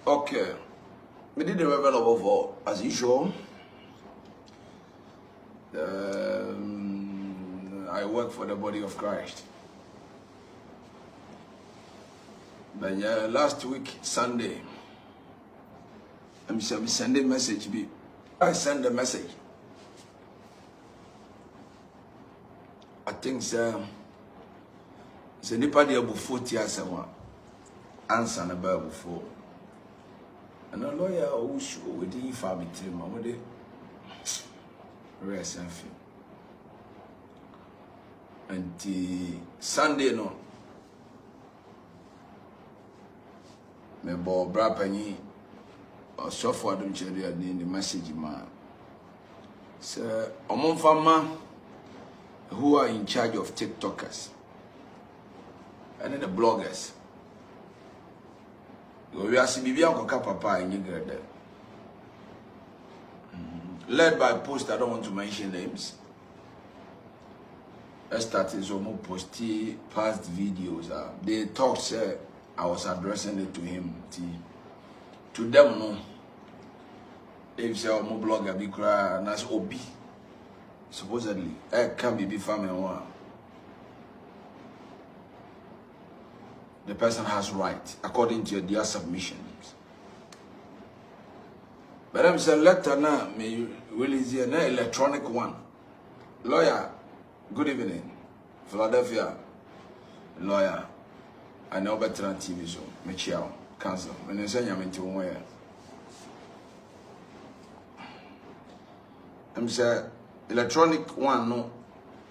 Okay. We did the Rev Obofour as usual. I work for the body of Christ. But yeah, last week, Sunday, I'm sending message. I send a message. I think it's a nipa de Obofour tia someone answer na ba Obofour. And a lawyer who show with the family team, I'm with the rest and feel. And the Sunday no, me bo bra pani or so for Adom Kyei Duah in the message man. So among farmer who are in charge of TikTokers and then the bloggers. We are seeing papa in Uganda. Led by post, I don't want to mention names. I started some posting past videos. They talked, I was addressing it to him. To them, no. If say I'm a blogger, be cry, and that's OB. Supposedly, I can't be family one. The person has right according to their submissions. But I'm saying letter now, may release an electronic one. Lawyer, good evening. Philadelphia, lawyer. I know better than TV show. Michelle, Counsel. When you say I'm into where I'm saying electronic one, no.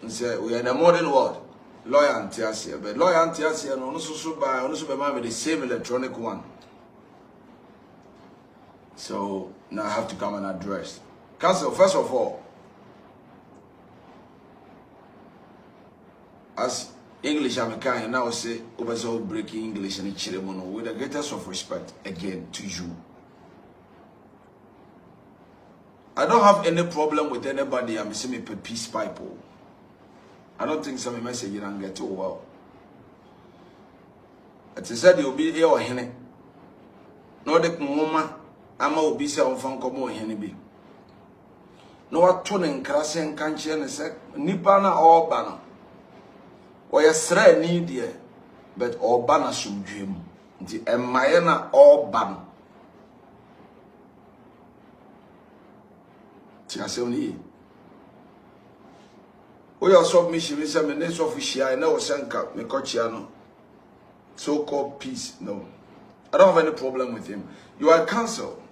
And say we are in the modern world. Lawyer and Tiasia, but lawyer and Tiasia no so by the same electronic one. So now I have to come and address. Counsel, first of all, as English American now say over breaking English and Chiremono with the greatest of respect again to you. I don't have any problem with anybody. I'm saying a peace people. I don't think some message you don't get too well. It said you'll be here or henny. No, the mama, I'm a be so from Como henny be. No, what tuning crassing can't and said, Nipana or banner. Or your thread need ye, but or banner should dream. The Mayana or ban. Tiasoni. We are submission, we say, my next official, I know Sanka, me coachiano. So called peace. No. I don't have any problem with him. You are counsel.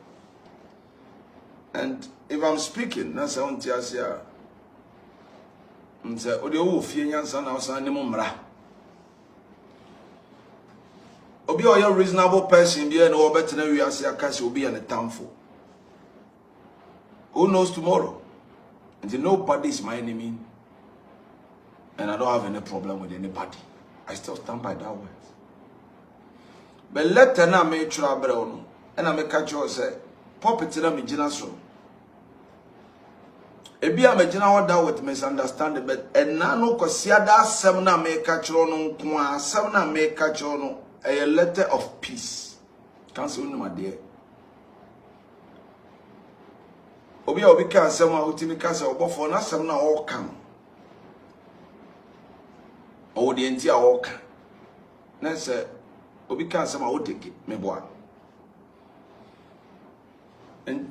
And if I'm speaking, that's how I'm saying. And say, Odio Fian San, I was an animal. Obi or your reasonable person, be an over better than we are saying, Cassie will be an townful. Who knows tomorrow? And nobody is my enemy. And I don't have any problem with anybody. I still stand by that word. But let now make trouble. And I make catch you say, pop it in a general. Ebi a me general that with misunderstanding, but and now no kosia that semna make catch on kwa semna make catch on a letter of peace. Counsel no my dear. Obi a obi can semna utimi Counsel Obofour na semna all come. Or the entire walk. Let's say, Obi can some out take it, me boy. And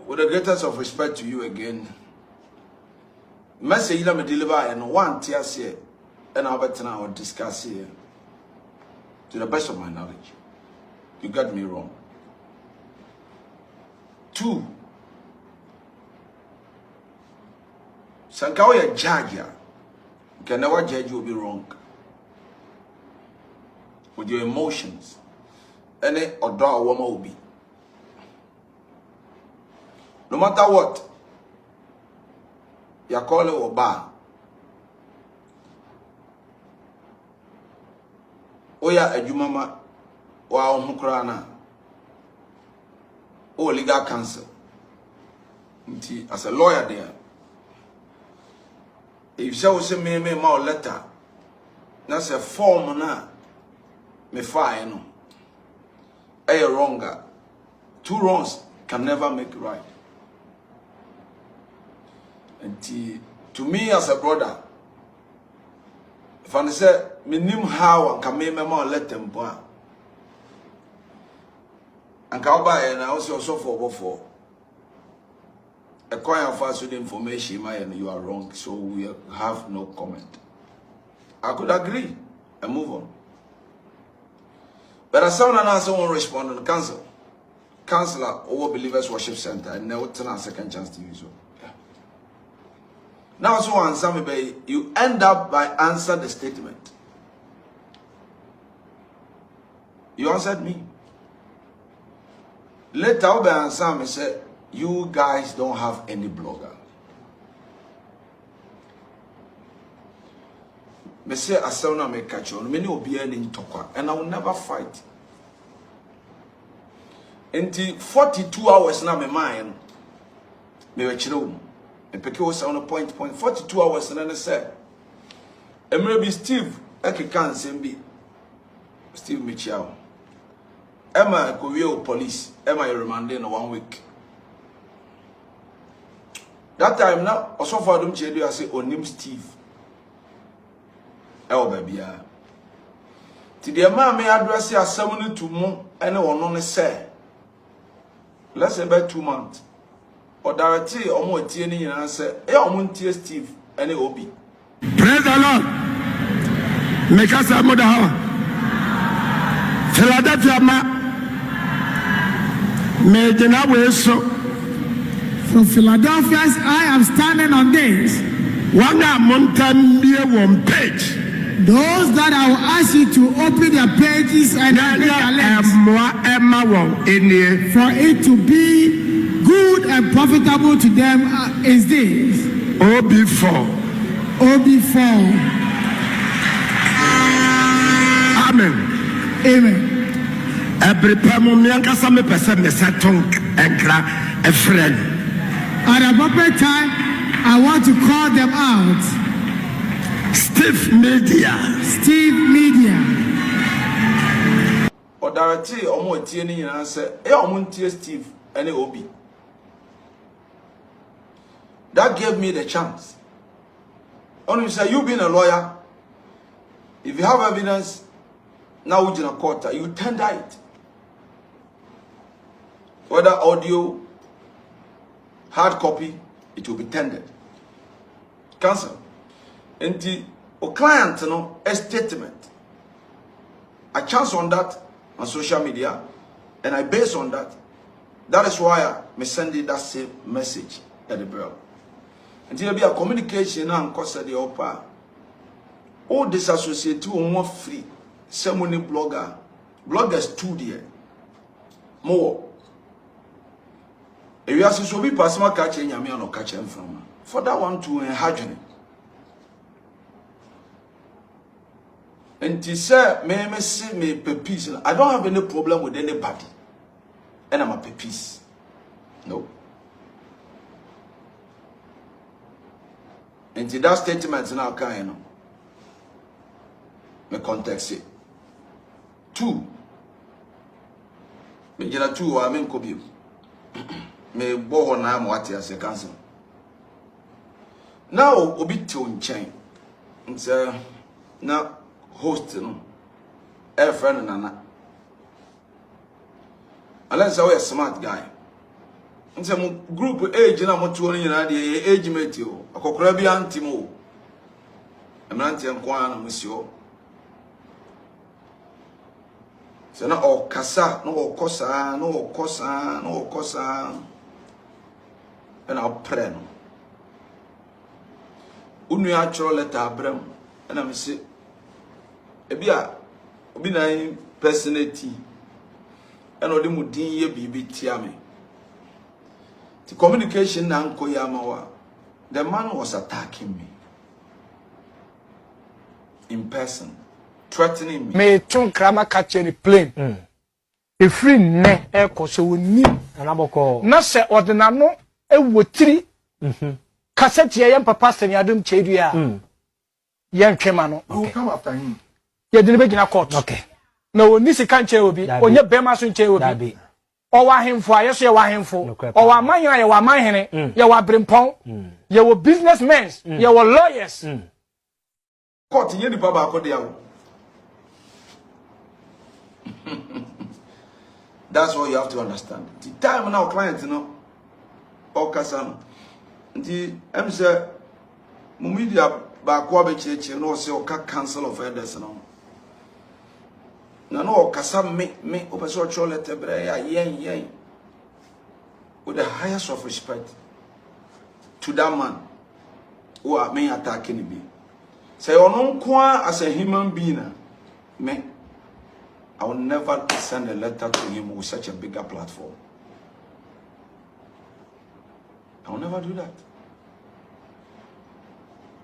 with the greatest of respect to you again, message you me deliver and one tears here, and I'll bet now discuss here to the best of my knowledge. You got me wrong. 2. Sankawa judge. Can never judge you be wrong with your emotions. Any or draw a woman will be. No matter what, you call it or bar. Oya ejumama wa umukrana. O legal counsel. As a lawyer there. If you say me my letter, that's a form na me file no. a wronger. 2 wrongs can never make right. And to me as a brother, if I say, me name how and can make me more let them boy. And Kauba and I also for Obofour. A coin of us with information, and you are wrong, so we have no comment. I could agree and move on. But as someone else won't respond on the council. Counselor over Believers Worship Center, and now turn a second chance to use it. Yeah. Now, so answer me, you end up by answer the statement. You answered me. Later, I'll be answer me say, you guys don't have any blogger. Me say, I say, na me catch on. Many will be in Tokwa, and I will never fight. Until 42 hours na me mind me we chire me peke wo say on point 42 hours na ne say emre bi Steve ekeka nsem bi Steve Michiao Emma ko wie o police Emma remanded in 1 week. That time now also for Adom Kyei Duah say onim Steve e o babia ti de ma me address asem no to mo ene wono ne say let's say about 2 months. Or directly, or any answer. Steve and Obi. Praise the Lord. Make us a mother. Philadelphia, from Philadelphia, I am standing on this. One mountain near 1 page. Those that I will ask you to open their pages and for it to be good and profitable to them is this. Obofour. Amen. Amen. Every person a friend. At a proper time, I want to call them out. Steve Media. Or directly, any answer. Steve and Obi. That gave me the chance. Only say you being a lawyer, if you have evidence, now we're in a court, you tender it. Whether audio, hard copy, it will be tendered. Counsel. And the client, a statement. I chance on that on social media, and I base on that. That is why I send that same message at the bell. And there be a communication and cause the upper. All disassociate to more free. Someone bloggers too dear. More. If you are so be personal catching Yami or catch him from. For that one to enhardge. And he said, me see me peace. I don't have any problem with anybody. And I'm a peace. No. And that statement now kind me context it. 2. Me jina 2 wa me nkobi. Me bo na am what as a counsel. Now obi ti on chain. Nse na host no a friend nana unless I a smart guy nse mo group age na mo tuo nyina de age mate o akokora bi antimo emrante enko ana musio se na o kasa no o kosa na o pre no unu a choro letter abram na me se ebia obi na personality and odi mu din ye bibi tia me. The communication na nko ya mawa. The man was attacking me in person, threatening me. Me tun krama catch any plane. Efri ne e ko so woni anaboko na se ordinary no e wotiri cassette ye papa seni Adom Kyei Duah yen twema no You come after him. ye de be gina court. okay No nisi kan che obi onye bema so nche obi o wa hemfo ayeso ye wa hemfo o wa manyan ye wa manhene ye wa brempon ye wo businessmen ye wo lawyers court ye nipa ba ko dia wo. That's what you have to understand. The time now client no o kasa no the em say mo media ba ko abechiche no say o ka Counsel of Elders no na no kasa me o person cho letter bre ya yen with the highest of respect to that man who are me attacking me. Say onon kwa as a human being me I will never send a letter to him with such a bigger platform. I will never do that.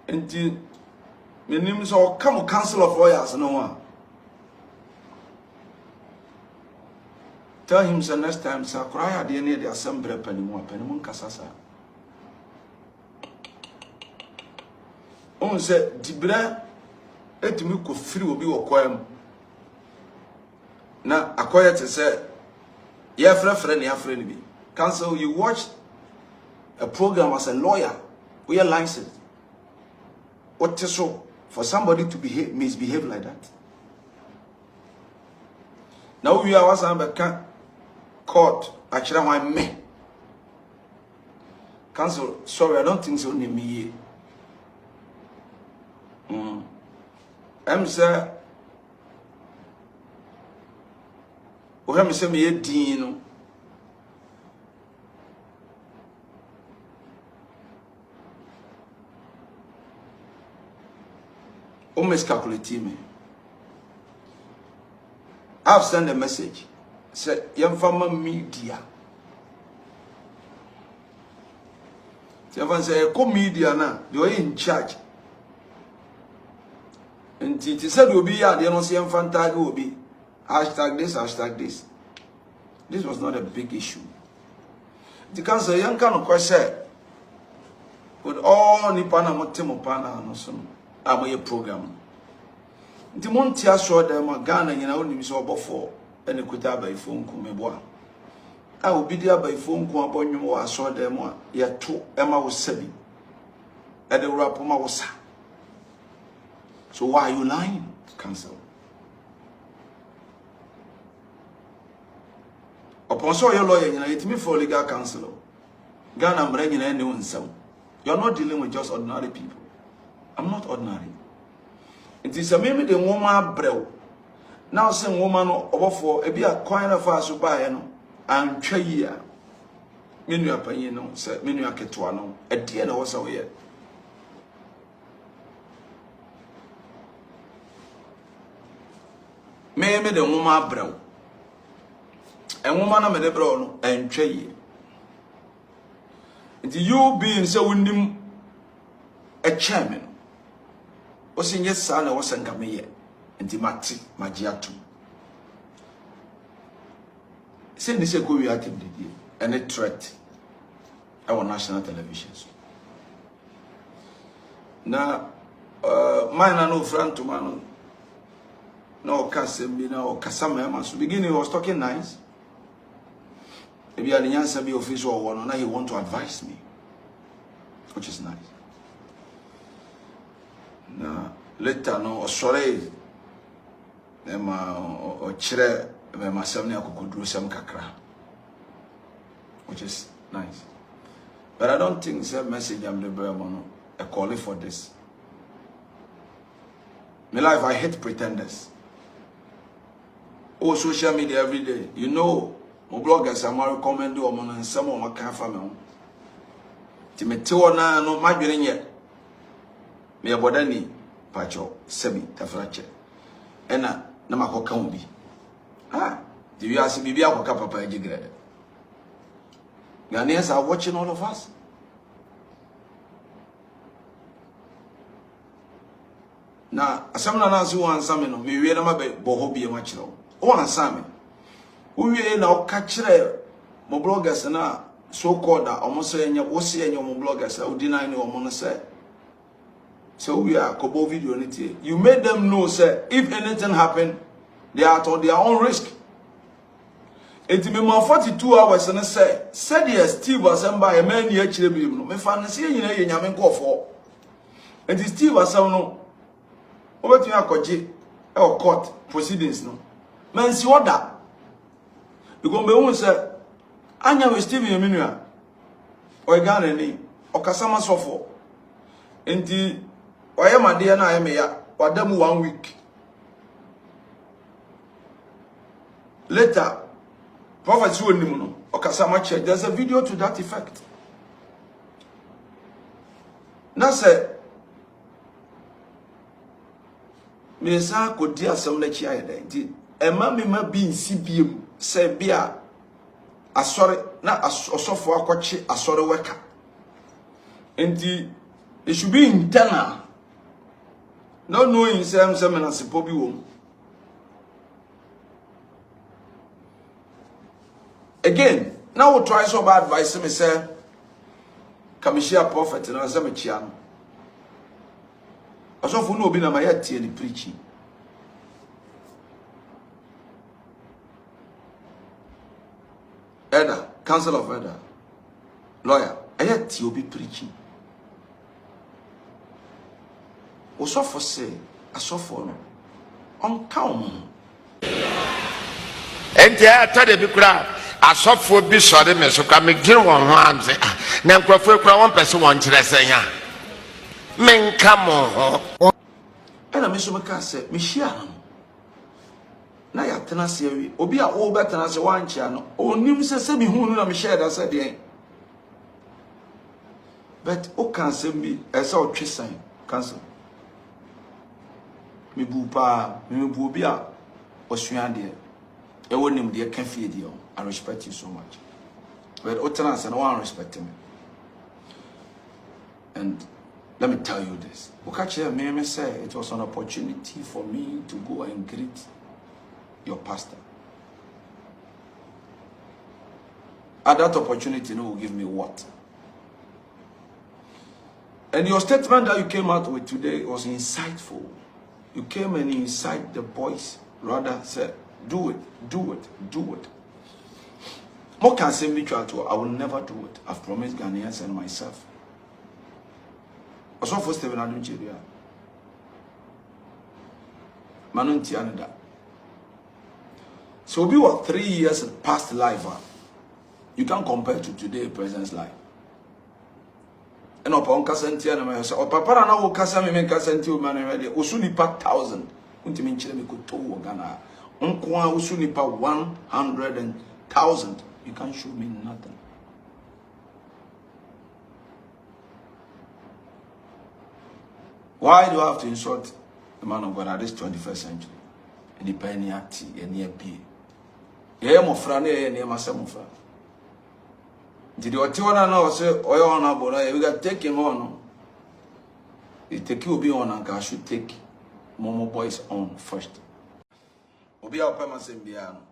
Until my name is all come Counsel of Lawyers no one. Tell him the next time, sir, cry at the end of the assembly penny kasasa. On said, Dibra, et me could free will be a quam. Now, acquired to say, yeah, friend, be. Counsel, you watch a program as a lawyer, we are licensed. What is so for somebody to misbehave like that? Now we are was court. Actually, why me? Counsel, sorry, I don't think so. Me, sir. O me say me din no. O miscalculate me. I've sent a message. Say, young farmer media. Say, come media now. They are in charge. And it said will be here. They don't see young fantag will be. Hashtag this, hashtag this. This was not a big issue. The Counsel, young kind of question. With all Nipana Motemopana and so on, a program. The Montia saw them a Ghana and only Rev Obofour and a quita by phone come. I will be there by phone come upon you. I saw them one. Yet two Emma was 7. At the Rapoma was. So why are you lying, Counsel? Upon so your lawyer, you know, it me for legal counsel. Ghana, I'm bringing anyone some. You're not dealing with just ordinary people. I'm not ordinary. It is a maybe the woman brew. Now, some woman Obofour, a be a coin of us to buy, and Chaya. Minua Payino, said Minua Ketuano, a dear was away. Maybe the woman brew. And woman made a brown and Chaya. You being so winning a chairman. Was in your son, I wasn't coming yet. And the Mati, Magiatu. Send this a good reactive and a threat. Our national televisions. Now, mine are no friend to man. No Cassim, no Cassam. So beginning was talking nice. Maybe I didn't answer me official or one, and he want to advise me, which is nice. Now, later, no, sorry, or chire, my son, I could do some kakra, which is nice. But I don't think it's a message I'm the Berman, a calling for this. My life, I hate pretenders. Oh, social media every day, you know. My bloggers are recommend you and some of my family. Timoteo na no madwene ye. Me abodani pacho sebi tafrache. Ena na makoka ubi. Ah, do you ask bibi akoka papa ejigre. Ghanaians are watching all of us. Na asamna na so ansame no me wie na mabe boho bi e ma kire. O ansame. We now catch my bloggers na so called almost saying what's your bloggers I would deny no one say. So we are Kobo video. You made them know say if anything happen, They are at their own risk. It me 42 hours and say, said yes, Steve was sent by a man here, Chilibim. Me fancy you know, you yamin go for. And Steve was no. Over to your court proceedings. No, man, see what that. You go me say, Anya with Steve Yaminua. Or Ganani, or Kasama Sofo. And the why am I dear? I am here, or them 1 week. Later, Prophet Suenimuno, or Kasama Church, there's a video to that effect. Now, say, Mesa could dear some lecture identity. A mammy may be in CBM, say, Bia, a sorry, not a software coach, a sorry worker. And it should be internal. Not knowing some as a poppy womb. Again, now we'll try so bad advice me say, come share prophet and I'm a chiano. I saw for no be na my head preaching. Elder, Counsel of Elder, lawyer, I yet you be preaching. Also for say, I saw for no, on count. And yeah, tell the big crowd. I saw for be sorry, Miss Okami, give 1 hand. Now, for 1 person want to say, men come on. And I miss Maka said, Michiano. Now, you have to say, Obi are all better as a 1 channel. Oh, Nims said, me who know Michelle, I said, but O can send me as our Tristan, Counsel. Me bupa, me bubia, or Swiandia. I wouldn't name the can feed you. I respect you so much. But Otanas and one respect me. And let me tell you this. Okache me say it was an opportunity for me to go and greet your pastor. At that opportunity, no will give me what? And your statement that you came out with today was insightful. You came and incite the boys, rather said, do it, do it, do it. More can say mutual to I will never do it. I've promised Ghanaians and myself. Also for Stephen Adom Kyei Duah. Manunti anada. So we were 3 years past life. You can't compare to today present life. And upon Cassantia and I said, oh, Papa, now will Cassam and Cassantia man already. Usunipa 1,000. Untimin Chile could to Ghana. Unkwa Usunipa 100,000. You can't show me nothing. Why do I have to insult the man of God at this 21st century? And the penny at and near P. Yeah, my friend, and near my son. Did you know say, oh, honorable, we got take him on. If take you be on, I should take Momo boys on first. Obi a opema sembiano.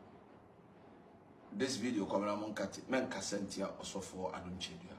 This video coming among Kati, men Cassentia also for Adom Kyei Duah.